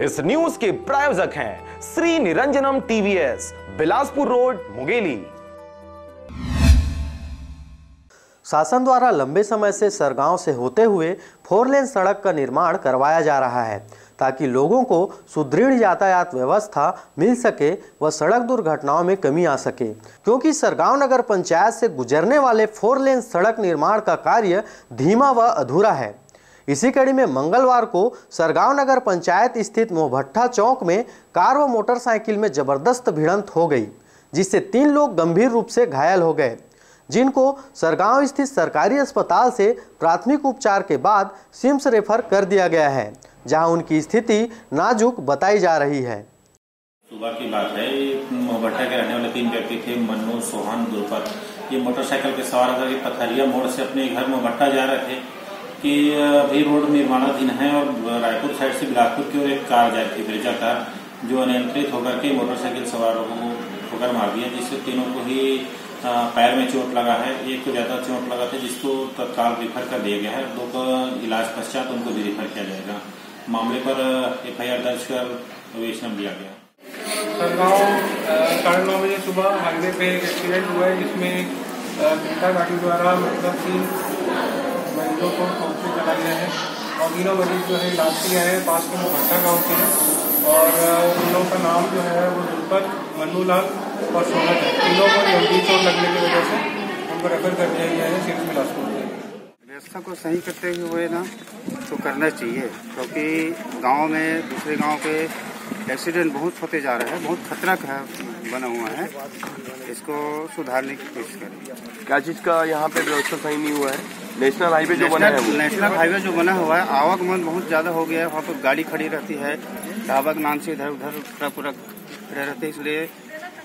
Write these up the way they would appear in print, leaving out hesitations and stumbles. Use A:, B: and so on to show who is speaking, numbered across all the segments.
A: इस न्यूज के प्रायोजक हैं श्री निरंजनम टीवीएस, बिलासपुर रोड, मुंगेली।
B: शासन द्वारा लंबे समय से सरगांव से होते हुए 4 लेन सड़क का निर्माण करवाया जा रहा है ताकि लोगों को सुदृढ़ यातायात व्यवस्था मिल सके व सड़क दुर्घटनाओं में कमी आ सके, क्योंकि सरगांव नगर पंचायत से गुजरने वाले 4 लेन सड़क निर्माण का कार्य धीमा व अधूरा है। इसी कड़ी में मंगलवार को सरगांव नगर पंचायत स्थित मोहभट्टा चौक में कार व मोटरसाइकिल में जबरदस्त भिड़ंत हो गई, जिससे 3 लोग गंभीर रूप से घायल हो गए, जिनको सरगांव स्थित सरकारी अस्पताल से प्राथमिक उपचार के बाद सिम्स रेफर कर दिया गया है, जहां उनकी स्थिति नाजुक बताई जा रही है।
C: सुबह की बात है, मोहभट्टा के रहने वाले 3 व्यक्ति थे, मन्नू, सोहन, दुलपर। ये मोटरसाइकिल के सवार होकर पथरिया मोड़ से अपने घर मोहभट्टा जा रहे थे कि अभी रोड निर्माणाधीन है और रायपुर साइड से बिलासपुर की ओर एक कार जा रही थी, ब्रेजा कार, जो अनियंत्रित होकर के मोटरसाइकिल सवारों को ठोकर मार दिया, जिससे तीनों को ही पैर में चोट लगा है। एक को ज्यादा चोट लगा था, जिसको तत्काल रिफर कर दिया गया है। 2 का इलाज पश्चात उनको भी रिफर किया जाएगा। मामले पर FIR दर्ज कर विवेचना दिया गया।
D: सरगांव 9:30 बजे सुबह हाईवे पे एक एक्सीडेंट हुआ है, जिसमें पिता गाड़ी द्वारा मतलब 3 मरीजों को ठोक के चला गया है और तीनों मरीज जो है इलाज किया है पास के मोहभट्टा गाँव के हैं और उन लोगों का नाम जो है वो दुलपर, मन्नूलाल और सोहन है। तीनों को गंभीर चोट लगने की वजह से उनको रेफर कर दिया गया है सिम्स बिलासपुर में।
E: व्यवस्था को सही करते हुए ना तो करना चाहिए, क्योंकि गांव में दूसरे गांव के एक्सीडेंट बहुत होते जा रहे हैं, बहुत खतरा बना हुआ है। इसको सुधारने की कोशिश करें।
F: क्या चीज का यहाँ पे व्यवस्था सही नहीं हुआ है? नेशनल हाईवे जो बना है,
E: नेशनल हाईवे जो बना हुआ है, आवागमन बहुत ज्यादा हो गया है। वहाँ पर गाड़ी खड़ी रहती है, ढाबा के नाम से इधर उधर पूरा खड़े रहते हैं, इसलिए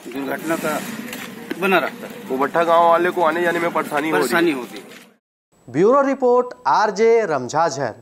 E: दुर्घटना का बना रहता है।
F: मोहभट्टा गाँव वाले को आने जाने में परेशानी होती है।
B: Bureau report RJ रमझाझर।